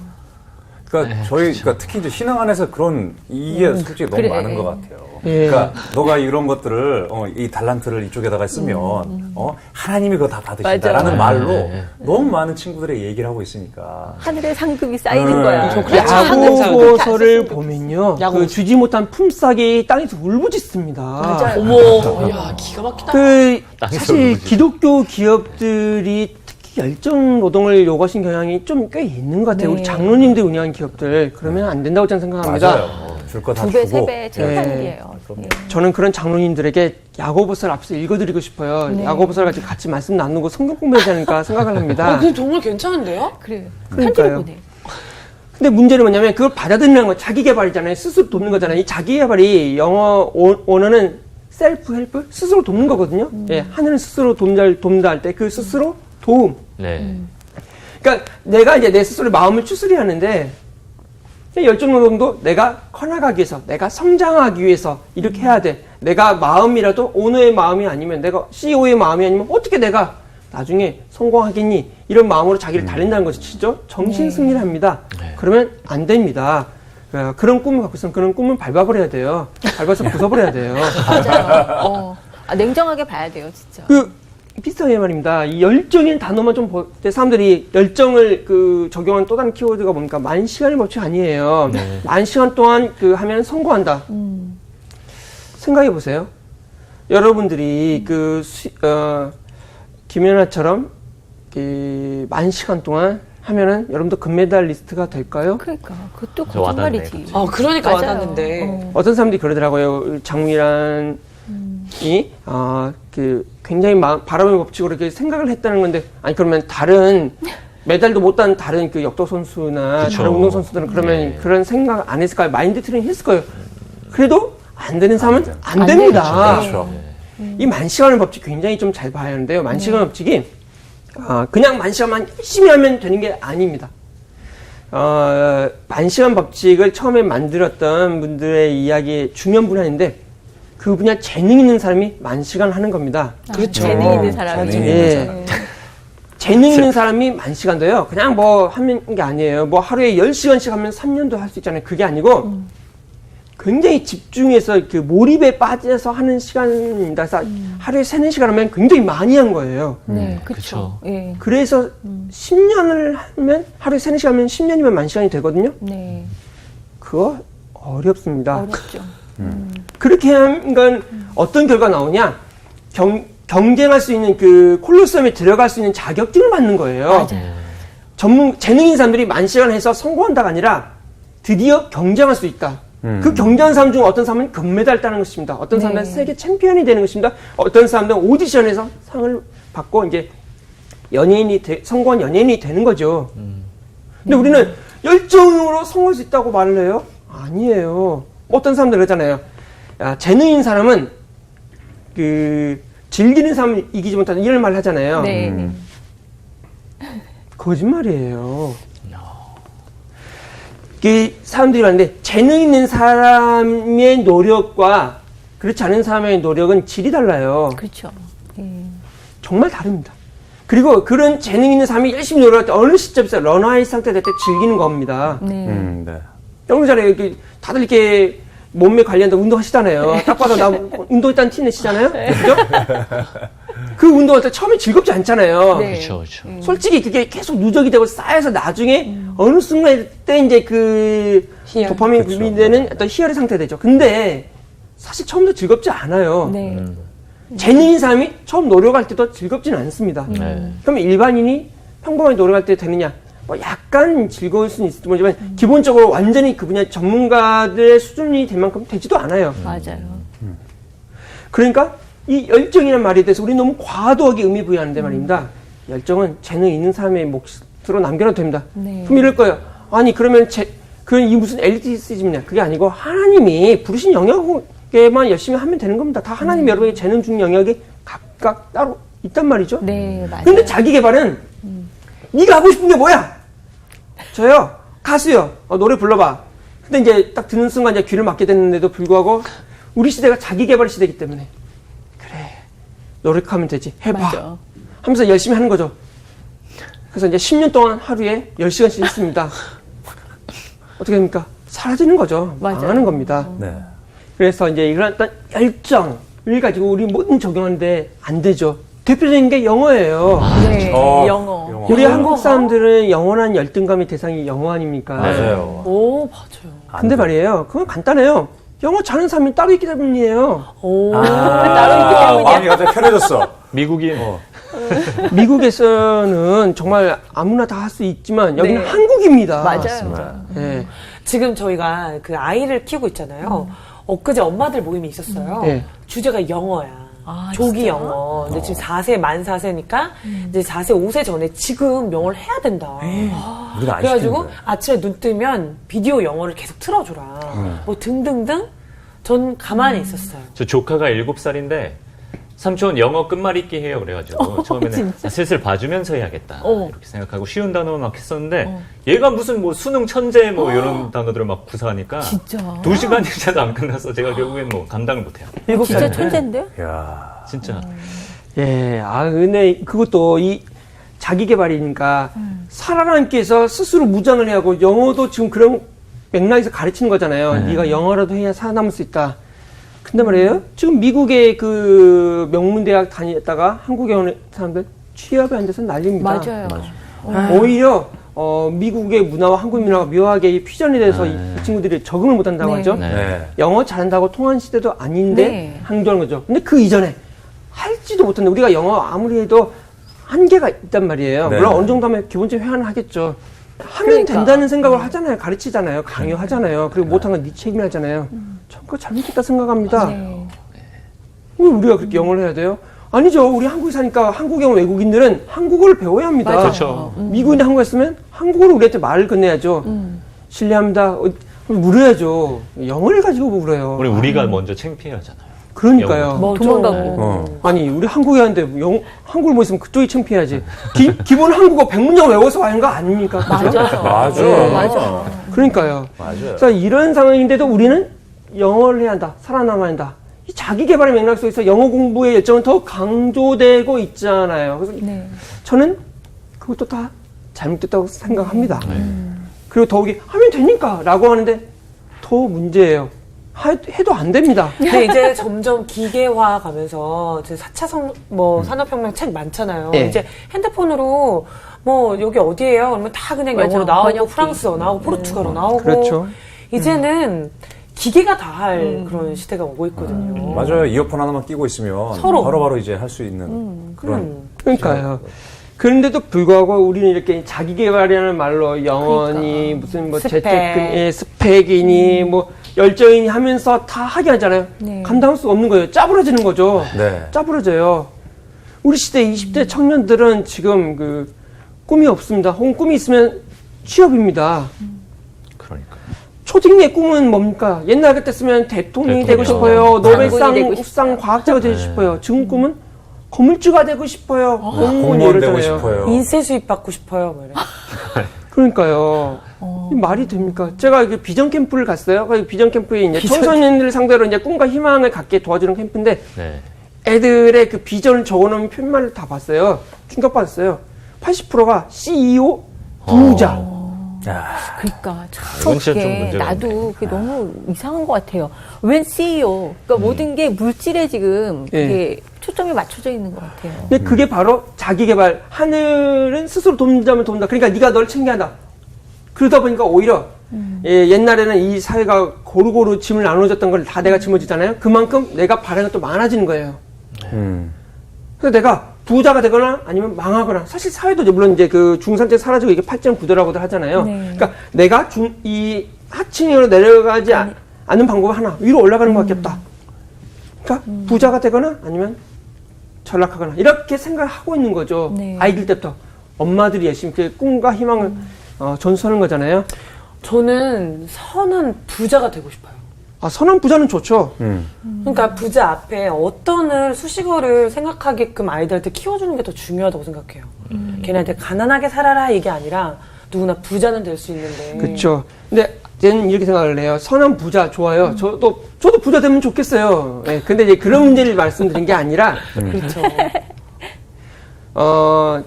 그러니까 그러니까 특히 이제 신앙 안에서 이게 솔직히 너무 그래. 많은 것 같아요. 예. 그러니까 너가 이런 것들을 이 달란트를 이쪽에다가 쓰면 하나님이 그거 다 받으신다라는 맞아. 말로 너무 많은 친구들의 얘기를 하고 있으니까. 하늘의 상급이 쌓이는 거야. 저 그래. 야고보서를 그렇게 안 썼으면 보면요. 야고보서. 그 주지 못한 품삯이 땅에서 울부짖습니다. 맞아요. 어머, 야 기가 막히다. 사실 울부짖어. 기독교 기업들이 특히 열정 노동을 요구하신 경향이 좀 꽤 있는 것 같아요. 네. 우리 장로님들 운영한 기업들 그러면 안 된다고 저는 생각합니다. 맞아요. 줄 거 다 2배, 주고. 3배 체크하는 일이에요. 네. 저는 그런 장로님들에게 야고보서를 앞서 읽어드리고 싶어요. 네. 야고보서를 같이 말씀 나누고 성경 공부해야 되니까 생각을 합니다. 그거 정말 괜찮은데요? 그래요. 그러니까요. 편지를 보내. 근데 문제는 뭐냐면 그걸 받아들이는 건 자기 개발이잖아요. 스스로 돕는 거잖아요. 이 자기 개발이 영어 원어는 셀프 헬프 스스로 돕는 거거든요. 예, 하늘은 스스로 돕는다 할 때 그 스스로 도움. 네. 그러니까 내가 이제 내 스스로 마음을 추스리하는데 열정 노동도 내가 커나가기 위해서, 내가 성장하기 위해서 이렇게 해야 돼. 내가 마음이라도 오너의 마음이 아니면, 내가 CEO의 마음이 아니면 어떻게 내가 나중에 성공하겠니? 이런 마음으로 자기를 달린다는 것이죠. 정신 승리를 합니다. 그러면 안 됩니다. 그런 꿈을 갖고 있으면 그런 꿈을 밟아버려야 돼요. 밟아서 부숴버려야 돼요. 맞아요. 냉정하게 봐야 돼요, 진짜. 비슷하게 말입니다. 이 열정이라는 단어만 좀 볼 때 사람들이 열정을 그 적용한 또 다른 키워드가 뭡니까? 만시간의 법칙 아니에요. 만시간 동안 그 하면 성공한다. 생각해 보세요. 여러분들이 김연아처럼 만시간 동안 하면은 여러분도 금메달리스트가 될까요? 그러니까 그것도 저 와닿네, 거짓말이지. 그거. 그러니까 맞아요. 와닿는데. 어떤 사람들이 그러더라고요. 장미란이 굉장히 바람의 법칙으로 이렇게 생각을 했다는 건데, 아니 그러면 다른 메달도 못 딴 다른 그 역도 선수나 그쵸. 다른 운동 선수들은 그러면 네. 그런 생각 안 했을까요? 마인드 트레이닝 했을 거예요. 그래도 안 되는 사람은 안 안 됩니다. 되죠. 그렇죠. 이 만시간의 법칙 굉장히 좀 잘 봐야 하는데요. 만시간의 법칙이 그냥 만시간만 열심히 하면 되는 게 아닙니다. 만시간 법칙을 처음에 만들었던 분들의 이야기의 중요한 분야인데 그 분야 재능 있는 사람이 만시간 하는 겁니다. 그렇죠. 재능 있는 사람이. 재능 예. 재능 있는 사람이 만시간도요. 그냥 뭐 하는 게 아니에요. 뭐 하루에 10시간씩 하면 3년도 할 수 있잖아요. 그게 아니고 굉장히 집중해서 그 몰입에 빠져서 하는 시간입니다. 그래서 하루에 3-4시간 하면 굉장히 많이 한 거예요. 네, 그쵸. 그렇죠. 예. 그래서 10년을 하면 하루에 3-4시간 하면 10년이면 만시간이 되거든요. 네. 그거 어렵습니다. 어렵죠. 그렇게 하면 건 어떤 결과 나오냐? 경쟁할 수 있는 그 콜로세움에 들어갈 수 있는 자격증을 받는 거예요. 맞아요. 재능인 사람들이 만시간 해서 성공한다가 아니라 드디어 경쟁할 수 있다. 그 경쟁한 사람 중 어떤 사람은 금메달 따는 것입니다. 어떤 사람은 네. 세계 챔피언이 되는 것입니다. 어떤 사람들은 오디션에서 상을 받고 이제 성공한 연예인이 되는 거죠. 근데 우리는 열정으로 성공할 수 있다고 말을 해요? 아니에요. 어떤 사람들 그러잖아요. 재능인 사람은 즐기는 사람을 이기지 못한다 이런 말 하잖아요. 네. 거짓말이에요. 사람들이 말하는데 재능 있는 사람의 노력과 그렇지 않은 사람의 노력은 질이 달라요. 그렇죠. 예. 정말 다릅니다. 그리고 그런 재능 있는 사람이 열심히 노력할 때 어느 시점에서 런아웃 상태 될 때 즐기는 겁니다. 네. 네. 여러분 잘해요. 다들 이렇게 몸매 관리한다 운동하시잖아요. 딱 봐도 나 운동했다는 티 내시잖아요. 그죠? 그 운동할 때 처음에 즐겁지 않잖아요. 네. 그렇죠, 그렇죠. 솔직히 그게 계속 누적이 되고 쌓여서 나중에 어느 순간 때 이제 그 희열. 도파민 그쵸. 분비되는 어떤 희열의 상태 되죠. 근데 사실 처음부터 즐겁지 않아요. 네. 재능인 사람이 처음 노력할 때도 즐겁지는 않습니다. 네. 그럼 일반인이 평범하게 노력할 때 되느냐? 뭐 약간 즐거울 수는 있을지 모르지만 기본적으로 완전히 그 분야 전문가들의 수준이 될 만큼 되지도 않아요. 맞아요. 그러니까 이 열정이라는 말에 대해서 우리 너무 과도하게 의미 부여하는데 말입니다. 열정은 재능 있는 사람의 몫으로 남겨놔도 됩니다. 네. 그럼 이럴 거예요. 아니 그러면 이 무슨 엘리티시즘이냐? 그게 아니고 하나님이 부르신 영역에만 열심히 하면 되는 겁니다. 다 하나님 여러분의 재능 중 영역이 각각 따로 있단 말이죠. 네, 맞아요. 근데 자기 개발은 네가 하고 싶은 게 뭐야? 저요 가수요. 노래 불러봐. 근데 이제 딱 듣는 순간 이제 귀를 막게 됐는데도 불구하고 우리 시대가 자기 개발 시대이기 때문에 그래 노력하면 되지 해봐 맞아. 하면서 열심히 하는 거죠. 그래서 이제 10년 동안 하루에 10시간씩 했습니다. 어떻게 됩니까? 사라지는 거죠. 맞아요. 망하는 겁니다. 네. 그래서 이제 이런 어떤 열정을 가지고 우리 모든 적용하는데 안 되죠. 대표적인 게 영어예요. 네. 영어. 우리 한국 사람들은 영원한 열등감의 대상이 영어 아닙니까? 맞아요. 오, 맞아요. 근데 말이에요. 그건 간단해요. 영어 잘하는 사람이 따로 있기 때문이에요. 오. 따로 있기 때문이야. 마음이 갑자기 편해졌어. 미국인. 미국에서는 정말 아무나 다 할 수 있지만 여기는 네. 한국입니다. 맞아요. 네. 지금 저희가 그 아이를 키우고 있잖아요. 엊그제 엄마들 모임이 있었어요. 네. 주제가 영어야. 아, 조기 진짜요? 영어. 근데 지금 4세, 만 4세니까 이제 4세, 5세 전에 지금 영어를 해야 된다. 우리가 안 그래가지고 시키는 거예요. 아침에 눈 뜨면 비디오 영어를 계속 틀어줘라. 뭐 등등등. 전 가만히 있었어요. 저 조카가 7살인데 삼촌 영어 끝말잇기 해요 그래가지고 처음에는 진짜? 슬슬 봐주면서 해야겠다 이렇게 생각하고 쉬운 단어만 막 했었는데 어. 얘가 무슨 뭐 수능 천재 뭐 이런 단어들을 막 구사하니까 진짜? 2시간이라도 안 끝나서 제가 결국엔 뭐 감당을 못해요. 7살. 진짜 천재인데? 이야. 진짜. 예. 근데 그것도 이 자기 개발이니까 살아남기위해서 스스로 무장을 해야 하고 영어도 지금 그런 맥락에서 가르치는 거잖아요. 네가 영어라도 해야 살아남을 수 있다. 근데 말이에요. 지금 미국의 그 명문대학 다녔다가 한국에 오는 사람들 취업이 안 돼서 난립니다. 맞아요. 오히려 미국의 문화와 한국 문화가 묘하게 퓨전이 돼서 이 친구들이 적응을 못한다고 네. 하죠. 네. 영어 잘한다고 통한 시대도 아닌데 네. 한국하는 거죠. 근데 그 이전에 할지도 못했는데 우리가 영어 아무리 해도 한계가 있단 말이에요. 네. 물론 어느 정도 하면 기본적인 회화는 하겠죠. 하면 그러니까. 된다는 생각을 하잖아요. 가르치잖아요. 강요하잖아요. 그리고 못한 건 네 책임이잖아요. 전 그거 잘못했다 생각합니다. 네. 왜 우리가 그렇게 영어를 해야 돼요? 아니죠. 우리 한국에 사니까 한국에 온 외국인들은 한국어를 배워야 합니다. 맞아요. 그렇죠. 미국인이 한국에 있으면 한국어로 우리한테 말을 건네야죠. 실례합니다. 물어야죠. 영어를 가지고 물어요. 우리가 먼저 창피하잖아요. 그러니까요. 뭐 도망가고. 아니, 우리 한국에 왔는데 한국을 못 있으면 그쪽이 창피해야지. 기본 한국어 100문장 외워서 와는 거 아닙니까? 그죠? 맞아. 네. 맞아. 그러니까요. 맞아요. 그래서 이런 상황인데도 우리는 영어를 해야 한다. 살아남아야 한다. 이 자기 개발의 맥락 속에서 영어 공부의 열정은 더 강조되고 있잖아요. 그래서 네. 저는 그것도 다 잘못됐다고 생각합니다. 그리고 더욱이 하면 되니까 라고 하는데 더 문제예요. 해도 안 됩니다. 근데 이제 점점 기계화 가면서 이제 4차 산업혁명 책 많잖아요. 네. 이제 핸드폰으로 뭐 여기 어디예요? 그러면 다 그냥 맞아. 영어로 나오고 번역기. 프랑스어 나오고 포르투갈어 나오고. 그렇죠. 이제는 기계가 다 할 그런 시대가 오고 있거든요. 맞아요. 이어폰 하나만 끼고 있으면 서로. 바로바로 이제 할 수 있는 그런. 그러니까요. 그런데도 불구하고 우리는 이렇게 자기 개발이라는 말로 영어니 무슨 뭐 스펙. 스펙이니 뭐 열정이니 하면서 다 하게 하잖아요. 네. 감당할 수 없는 거예요. 짜부러지는 거죠. 네. 짜부러져요. 우리 시대 20대 청년들은 지금 그 꿈이 없습니다. 혹은 꿈이 있으면 취업입니다. 그러니까. 초딩의 꿈은 뭡니까? 옛날 같았으면 대통령이 되고 대통령. 싶어요. 장군이 되고 노벨상 싶어요. 우상 과학자가 되고 싶어요. 지금 꿈은 건물주가 되고 싶어요. 공무원 되고 싶어요. 인쇄 수입 받고 싶어요. 뭐 이래. 그러니까요. 이 말이 됩니까? 제가 이게 비전 캠프를 갔어요. 그 비전 캠프에 이제 청소년들 상대로 이제 꿈과 희망을 갖게 도와주는 캠프인데 네. 애들의 그 비전을 적어놓은 편말을 다 봤어요. 충격받았어요. 80%가 CEO, 부자. 그러니까 참 이건 진짜 좀 그게 문제가 나도 그게 너무 이상한 것 같아요. 웬 CEO? 그러니까 모든 게 물질에 지금 그게 초점이 맞춰져 있는 것 같아요. 근데 그게 바로 자기 개발. 하늘은 스스로 돕자면 돕는다. 그러니까 네가 널 챙겨한다. 그러다 보니까 오히려 옛날에는 이 사회가 고루고루 짐을 나눠줬던 걸 다 내가 짊어지잖아요. 그만큼 내가 바라는 것도 많아지는 거예요. 그래서 내가 부자가 되거나 아니면 망하거나 사실 사회도 이제 물론 이제 그 중산층 사라지고 이게 8.9도라고도 하잖아요. 네. 그러니까 내가 이 하층으로 내려가지 않는 방법 하나 위로 올라가는 것밖에 없다. 그러니까 부자가 되거나 아니면 전락하거나 이렇게 생각을 하고 있는 거죠. 네. 아이들 때부터 엄마들이 열심히 그 꿈과 희망을 전수하는 거잖아요. 저는 선한 부자가 되고 싶어요. 아, 선한 부자는 좋죠. 그러니까 부자 앞에 어떤을 수식어를 생각하게끔 아이들한테 키워주는 게 더 중요하다고 생각해요. 걔네한테 가난하게 살아라 이게 아니라 누구나 부자는 될 수 있는데. 그렇죠. 근데 저는 이렇게 생각을 해요. 선한 부자 좋아요. 저도 부자 되면 좋겠어요. 예, 근데 이제 그런 문제를 말씀드린 게 아니라 그렇죠.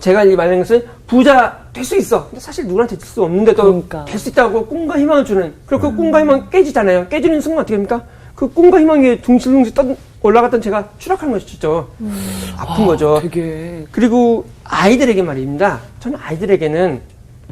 제가 이 말하는 것은 부자 될 수 있어. 근데 사실 누구한테 될 수 없는데도 그러니까. 될 수 있다고 꿈과 희망을 주는. 그리고 그 꿈과 희망 깨지잖아요. 깨지는 순간 어떻게 됩니까? 그 꿈과 희망이 둥실둥실 올라갔던 제가 추락하는 것이죠. 아픈 거죠. 되게. 그리고 아이들에게 말입니다. 저는 아이들에게는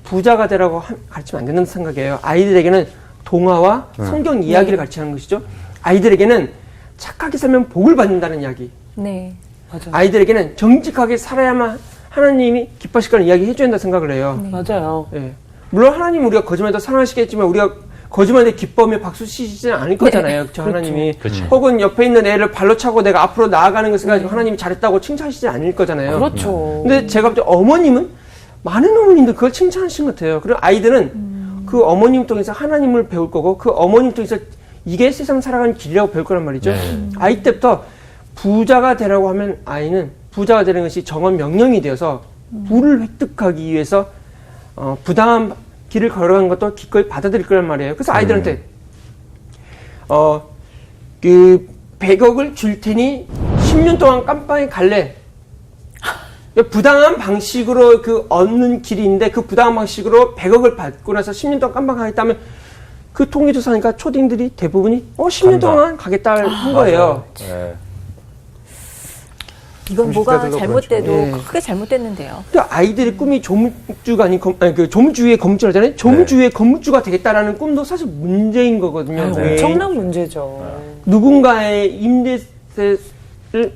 부자가 되라고 가르치면 안 된다는 생각이에요. 아이들에게는 동화와 성경 이야기를 가르치는 것이죠. 아이들에게는 착하게 살면 복을 받는다는 이야기. 네. 맞아요. 아이들에게는 정직하게 살아야만 하나님이 기뻐하실 거라는 이야기 해줘야 된다 생각을 해요. 맞아요. 예. 물론 하나님 우리가 거짓말도 사랑하시겠지만 우리가 거짓말에 기뻐하며 박수 치시지는 않을 거잖아요. 저 하나님이. 그렇죠. 혹은 옆에 있는 애를 발로 차고 내가 앞으로 나아가는 것을 가지고 하나님이 잘했다고 칭찬하시지 않을 거잖아요. 그렇죠. 근데 제가 볼 때 어머님은 많은 어머님들 그걸 칭찬하신 것 같아요. 그리고 아이들은 그 어머님 통해서 하나님을 배울 거고 그 어머님 통해서 이게 세상 살아가는 길이라고 배울 거란 말이죠. 아이 때부터 부자가 되라고 하면 아이는 부자가 되는 것이 정한 명령이 되어서 부를 획득하기 위해서 부당한 길을 걸어가는 것도 기꺼이 받아들일 거란 말이에요. 그래서 아이들한테 그 100억을 줄 테니 10년 동안 깜빵에 갈래. 부당한 방식으로 그 얻는 길인데 그 부당한 방식으로 100억을 받고 나서 10년 동안 깜빵하겠다면 그 통계조사니까 초딩들이 대부분이 10년 간다. 동안 가겠다 한 거예요. 네. 이건 뭐가 30대들도 잘못돼도 그렇죠. 예. 크게 잘못됐는데요. 그러니까 아이들의 꿈이 조물주가 아닌 그 조물주의 건물주라잖아요. 조물주의 건물주가 되겠다라는 꿈도 사실 문제인 거거든요. 네. 왜? 엄청난 문제죠. 누군가의 임대세를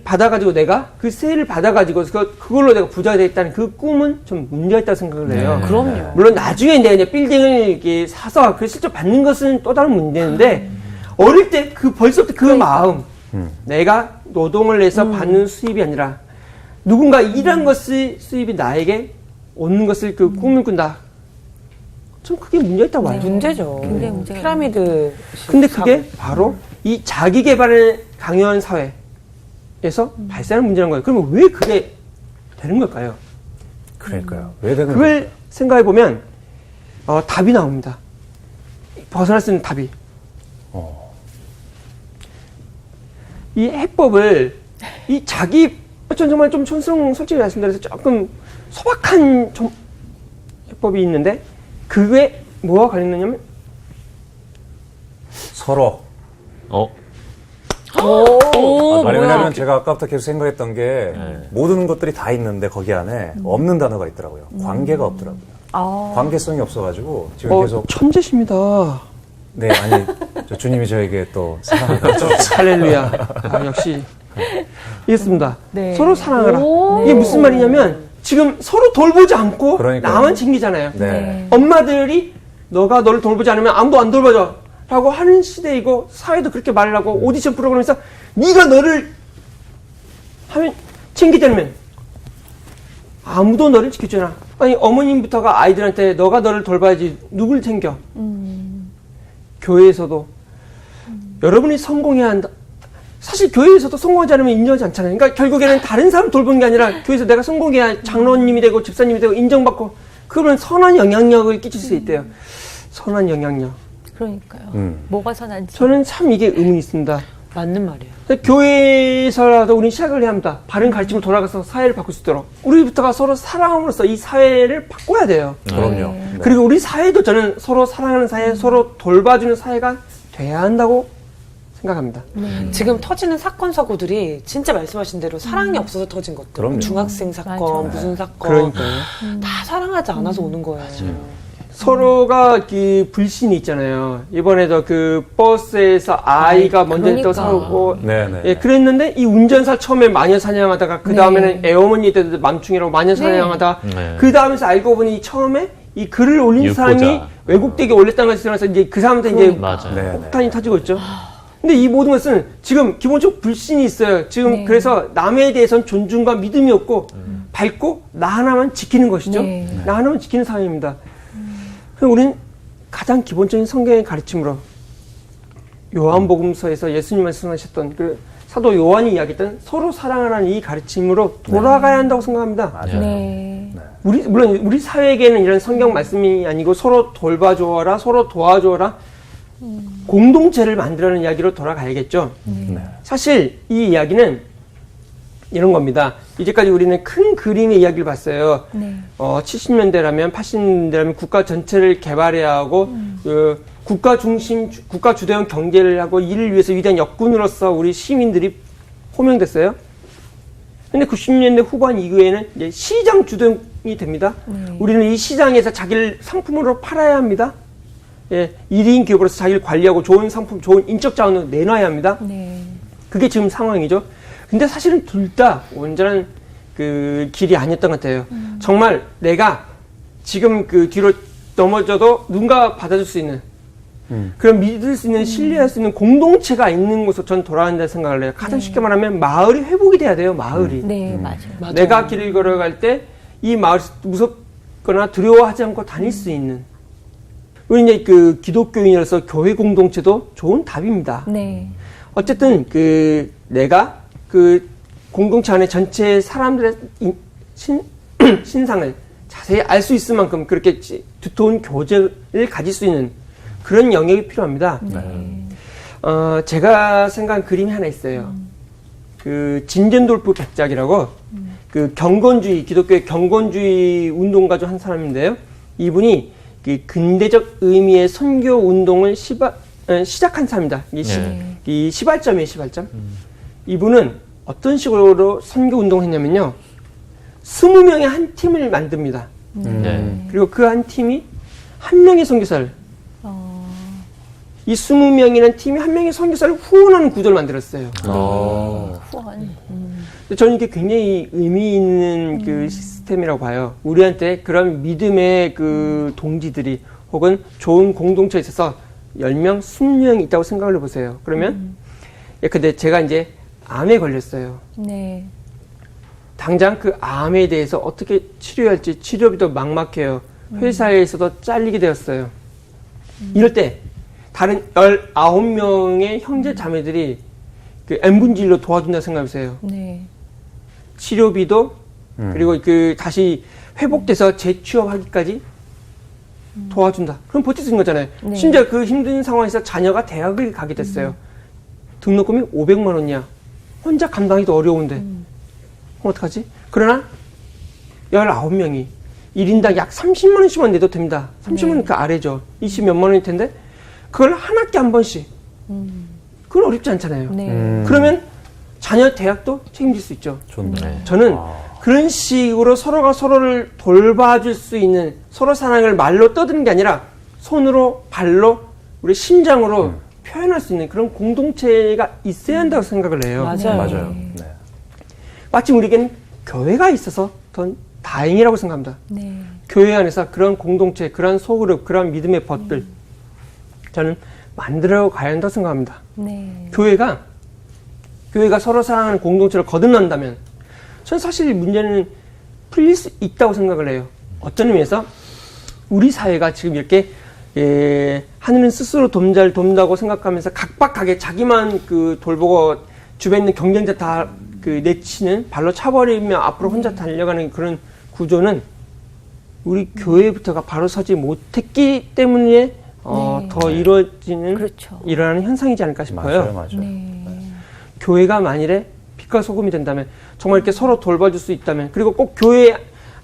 받아가지고 내가 그 세를 받아가지고 그걸로 내가 부자가 되겠다는 그 꿈은 좀 문제가 있다고 생각을 해요. 네. 그럼요. 물론 나중에 내가 이제 빌딩을 이렇게 사서 그 실제 받는 것은 또 다른 문제인데 어릴 때 벌써부터 그 마음 내가 노동을 해서 받는 수입이 아니라 누군가 일한 것의 수입이 나에게 오는 것을 그 꿈을 꾼다. 좀 크게 문제가 있다고 봐요. 문제죠. 굉장히 문제가 피라미드. 근데 그게 바로 이 자기 개발을 강요한 사회에서 발생하는 문제라는 거예요. 그러면 왜 그게 되는 걸까요? 그러니까요. 왜 되는 그걸 생각해 보면 답이 나옵니다. 벗어날 수 있는 답이. 이 해법을 전 정말 좀 솔직히 말씀드려서 조금 소박한 해법이 있는데 그게 뭐와 관련되냐면 서로. 아니, 왜냐면 제가 아까부터 계속 생각했던 게 모든 것들이 다 있는데 거기 안에 없는 단어가 있더라고요. 관계가 없더라고요. 관계성이 없어가지고 지금 계속 천재십니다. 네, 아니, 주님이 저에게 또 사랑을 가르쳐주셨어요. 할렐루야. 역시. 이겼습니다. 네. 서로 사랑하라. 오. 이게 무슨 말이냐면 지금 서로 돌보지 않고 그러니까요. 나만 챙기잖아요. 네. 엄마들이 너가 너를 돌보지 않으면 아무도 안 돌봐줘 라고 하는 시대이고 사회도 그렇게 말을 하고 오디션 프로그램에서 네가 너를 하면 챙기지 않으면 아무도 너를 지켜주잖아. 아니 어머님부터가 아이들한테 너가 너를 돌봐야지 누굴 챙겨. 교회에서도 여러분이 성공해야 한다. 사실 교회에서도 성공하지 않으면 인정하지 않잖아요. 그러니까 결국에는 다른 사람 돌보는 게 아니라 교회에서 내가 성공해야 장로님이 되고 집사님이 되고 인정받고 그러면 선한 영향력을 끼칠 수 있대요. 선한 영향력. 그러니까요. 뭐가 선한지. 저는 참 이게 의문이 있습니다. 맞는 말이에요. 교회에서라도 우리는 시작을 해야 합니다. 바른 가르침을 돌아가서 사회를 바꿀 수 있도록. 우리부터가 서로 사랑함으로써 이 사회를 바꿔야 돼요. 그럼요. 네. 그리고 우리 사회도 저는 서로 사랑하는 사회, 서로 돌봐주는 사회가 돼야 한다고 생각합니다. 지금 터지는 사건 사고들이 진짜 말씀하신 대로 사랑이 없어서 터진 것들. 그럼요. 중학생 사건, 맞아요. 무슨 사건. 그러니까요. 다 사랑하지 않아서 오는 거예요. 서로가 그 불신이 있잖아요. 이번에도 그 버스에서 아이가 먼저 그러니까. 또 사고, 네네. 예, 그랬는데 이 운전사 처음에 마녀 사냥하다가 그 다음에는 애어머니 때도 맘충이라고 마녀 사냥하다가 네. 그 다음에서 알고 보니 처음에 이 글을 올린 유포자. 사람이 외국되게 올렸다는 것을 들어서 이제 그 사람한테 이제 맞아요. 네. 폭탄이 터지고 있죠. 근데 이 모든 것은 지금 기본적으로 불신이 있어요. 지금 네. 그래서 남에 대해서는 존중과 믿음이 없고 밝고 나 하나만 지키는 것이죠. 네. 나 하나만 지키는 사회입니다. 그럼 우리는 가장 기본적인 성경의 가르침으로 요한복음서에서 예수님 말씀하셨던 그 사도 요한이 이야기했던 서로 사랑하라는 이 가르침으로 돌아가야 한다고 생각합니다. 맞아요. 네. 물론 우리 사회에게는 이런 성경 말씀이 아니고 서로 돌봐줘라, 서로 도와줘라, 공동체를 만들어내는 이야기로 돌아가야겠죠. 네. 사실 이 이야기는 이런 겁니다. 이제까지 우리는 큰 그림의 이야기를 봤어요. 네. 70년대라면 80년대라면 국가 전체를 개발해야 하고 그 국가 주도형 경제를 하고 이를 위해서 위대한 역군으로서 우리 시민들이 호명됐어요. 근데 90년대 후반 이후에는 이제 시장 주도형이 됩니다. 우리는 이 시장에서 자기를 상품으로 팔아야 합니다. 예, 1인 기업으로서 자기를 관리하고 좋은 상품, 좋은 인적 자원을 내놔야 합니다. 네. 그게 지금 상황이죠. 근데 사실은 둘 다 온전한 그 길이 아니었던 것 같아요. 정말 내가 지금 그 뒤로 넘어져도 누군가 받아줄 수 있는 그런 믿을 수 있는 신뢰할 수 있는 공동체가 있는 곳으로 전 돌아간다 생각을 해요. 가장 쉽게 말하면 마을이 회복이 돼야 돼요. 마을이. 네, 맞아요. 맞아요. 내가 길을 걸어갈 때 이 마을에서 무섭거나 두려워하지 않고 다닐 수 있는 우리 이제 그 기독교인으로서 교회 공동체도 좋은 답입니다. 네. 어쨌든 그 내가 그 공동체 안에 전체 사람들의 신상을 자세히 알 수 있을 만큼 그렇게 두터운 교제를 가질 수 있는 그런 영역이 필요합니다. 제가 생각한 그림이 하나 있어요. 그 진젠돌프 백작이라고 그 경건주의 기독교의 경건주의 운동가 중 한 사람인데요. 이분이 그 근대적 의미의 선교 운동을 시작한 사람입니다. 이 시발점이에요, 시발점. 이분은 어떤 식으로 선교 운동을 했냐면요. 20명의 한 팀을 만듭니다. 그리고 그 한 팀이 한 명의 선교사를 이 20명이라는 팀이 한 명의 선교사를 후원하는 구조를 만들었어요. 후원. 저는 이게 굉장히 의미 있는 그 시스템이라고 봐요. 우리한테 그런 믿음의 그 동지들이 혹은 좋은 공동체에 있어서 10명, 20명이 있다고 생각을 해보세요. 그러면 근데 제가 이제 암에 걸렸어요. 네. 당장 그 암에 대해서 어떻게 치료해야 할지 치료비도 막막해요. 회사에서도 잘리게 되었어요. 이럴 때 다른 19명의 형제 자매들이 그 N분질로 도와준다 생각해보세요. 네. 치료비도 그리고 그 다시 회복돼서 재취업하기까지 도와준다. 그럼 버틸 수 있는 거잖아요. 네. 심지어 그 힘든 상황에서 자녀가 대학을 가게 됐어요. 등록금이 500만 원이야. 혼자 감당하기도 어려운데 그럼 어떡하지? 그러나 19명이 1인당 약 30만 원씩만 내도 됩니다. 30만 원 그 아래죠. 20몇만 원일 텐데 그걸 한 학기 한 번씩. 그건 어렵지 않잖아요. 네. 그러면 자녀 대학도 책임질 수 있죠. 좋네. 저는 그런 식으로 서로가 서로를 돌봐줄 수 있는 서로 사랑을 말로 떠드는 게 아니라 손으로, 발로, 우리 심장으로 표현할 수 있는 그런 공동체가 있어야 한다고 생각을 해요. 맞아요. 네. 마침 우리에겐 교회가 있어서 더 다행이라고 생각합니다. 네. 교회 안에서 그런 공동체, 그런 소그룹, 그런 믿음의 벗들 저는 만들어 가야 한다고 생각합니다. 네. 교회가 서로 사랑하는 공동체를 거듭난다면 저는 사실 이 문제는 풀릴 수 있다고 생각을 해요. 어떤 의미에서 우리 사회가 지금 이렇게 하늘은 스스로 돕자를 돕는다고 생각하면서 각박하게 자기만 그 돌보고 주변에 있는 경쟁자 다 그 내치는 발로 차버리며 앞으로 혼자 달려가는 그런 구조는 우리 교회부터가 바로 서지 못했기 때문에 더 이루어지는 그렇죠. 일어나는 현상이지 않을까 싶어요. 맞아요. 네. 교회가 만일에 빛과 소금이 된다면 정말 이렇게 서로 돌봐줄 수 있다면 그리고 꼭 교회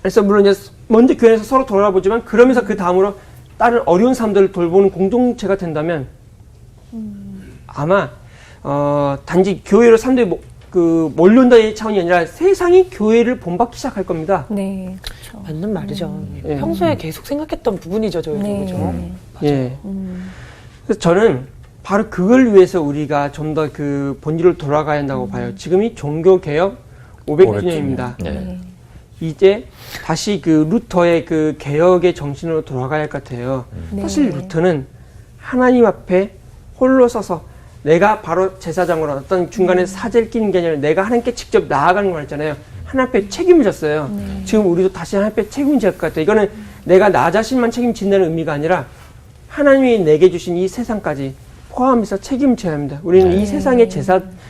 안에서 물론 이제 먼저 교회 안에서 서로 돌아보지만 그러면서 그 다음으로 다른 어려운 사람들을 돌보는 공동체가 된다면 아마 단지 교회로 사람들이 몰려온다의 차원이 아니라 세상이 교회를 본받기 시작할 겁니다. 네. 그렇죠. 맞는 말이죠. 예. 평소에 계속 생각했던 부분이죠, 저희도. 네. 그죠? 예. 그래서 저는 바로 그걸 위해서 우리가 좀 더 그 본질로 돌아가야 한다고 봐요. 지금이 종교개혁 500주년입니다. 네. 이제 다시 그 루터의 그 개혁의 정신으로 돌아가야 할 것 같아요. 네. 사실 루터는 하나님 앞에 홀로 서서 내가 바로 제사장으로 어떤 중간에 사제를 끼는 게 아니라 내가 하나님께 직접 나아가는 걸 했잖아요. 하나님 앞에 책임을 졌어요. 지금 우리도 다시 하나님 앞에 책임을 질 것 같아요. 이거는 내가 나 자신만 책임진다는 의미가 아니라 하나님이 내게 주신 이 세상까지 포함해서 책임을 져야 합니다. 우리는 이 세상의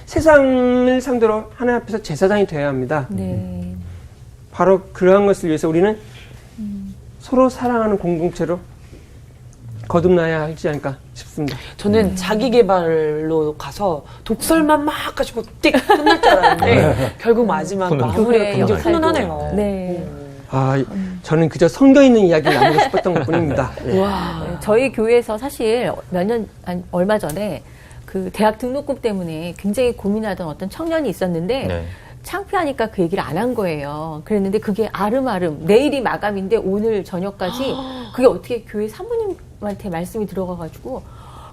세상을 상대로 하나님 앞에서 제사장이 되어야 합니다. 네. 바로 그러한 것을 위해서 우리는 서로 사랑하는 공동체로 거듭나야 하지 않을까 싶습니다. 저는 자기 개발로 가서 독설만 막 가지고 띡 끝날 줄 알았는데 결국 마지막 마무리가 교회의 굉장히 역할도. 훈훈하네요. 네. 저는 그저 성경 있는 이야기를 나누고 싶었던 것 뿐입니다. 예. 네, 저희 교회에서 사실 얼마 전에 그 대학 등록금 때문에 굉장히 고민하던 어떤 청년이 있었는데 네. 창피하니까 그 얘기를 안 한 거예요. 그랬는데 그게 아름아름 내일이 마감인데 오늘 저녁까지 그게 어떻게 교회 사모님한테 말씀이 들어가가지고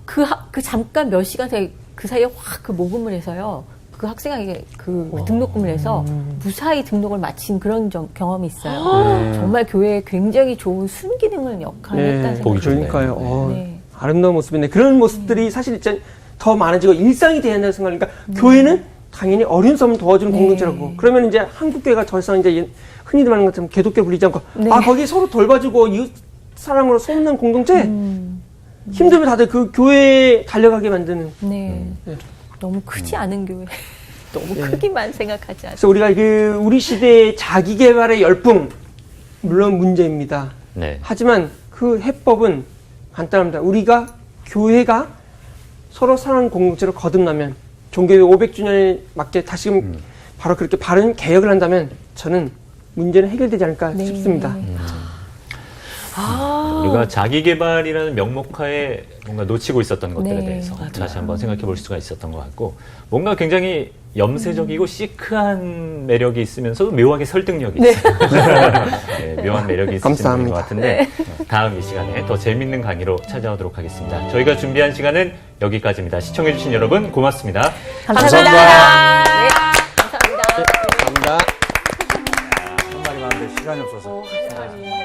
그 잠깐 몇 시간 사이 그 사이에 확 그 모금을 해서요. 그 학생에게 그 등록금을 해서 무사히 등록을 마친 그런 경험이 있어요. 정말 교회에 굉장히 좋은 순기능을 역할을 했다는 생각이 들어요. 그러니까요. 네. 아름다운 모습인데 그런 모습들이 사실 이제 더 많아지고 일상이 돼야 한다는 생각이니까 교회는 당연히 어려운 사람을 도와주는 공동체라고. 그러면 이제 한국교회가 더 이상 이제 흔히들 말하는 것처럼 개독교 불리지 않고 거기 서로 돌봐주고 이웃 사랑으로 소문난 공동체 힘들면 다들 그 교회에 달려가게 만드는. 네. 너무 크지 않은 교회. 너무 크기만 생각하지 않아요. 그래서 우리가 우리 시대의 자기 개발의 열풍 물론 문제입니다. 네. 하지만 그 해법은 간단합니다. 우리가 교회가 서로 사랑하는 공동체로 거듭나면 종교의 500주년에 맞게 다시금 바로 그렇게 바른 개혁을 한다면 저는 문제는 해결되지 않을까 싶습니다. 우리가 자기 개발이라는 명목하에 뭔가 놓치고 있었던 것들에 네. 대해서 다시 한번 생각해 볼 수가 있었던 것 같고, 뭔가 굉장히 염세적이고 시크한 매력이 있으면서도 묘하게 설득력이 있어요. 네, 묘한 매력이 있으신 분인 것 감사합니다. 같은데 다음 이 시간에 더 재밌는 강의로 찾아오도록 하겠습니다. 저희가 준비한 시간은 여기까지입니다. 시청해주신 여러분 고맙습니다. 감사합니다. 네, 감사합니다. 감사합니다. 한 말이 많은데 시간이 없어서. 한 마리.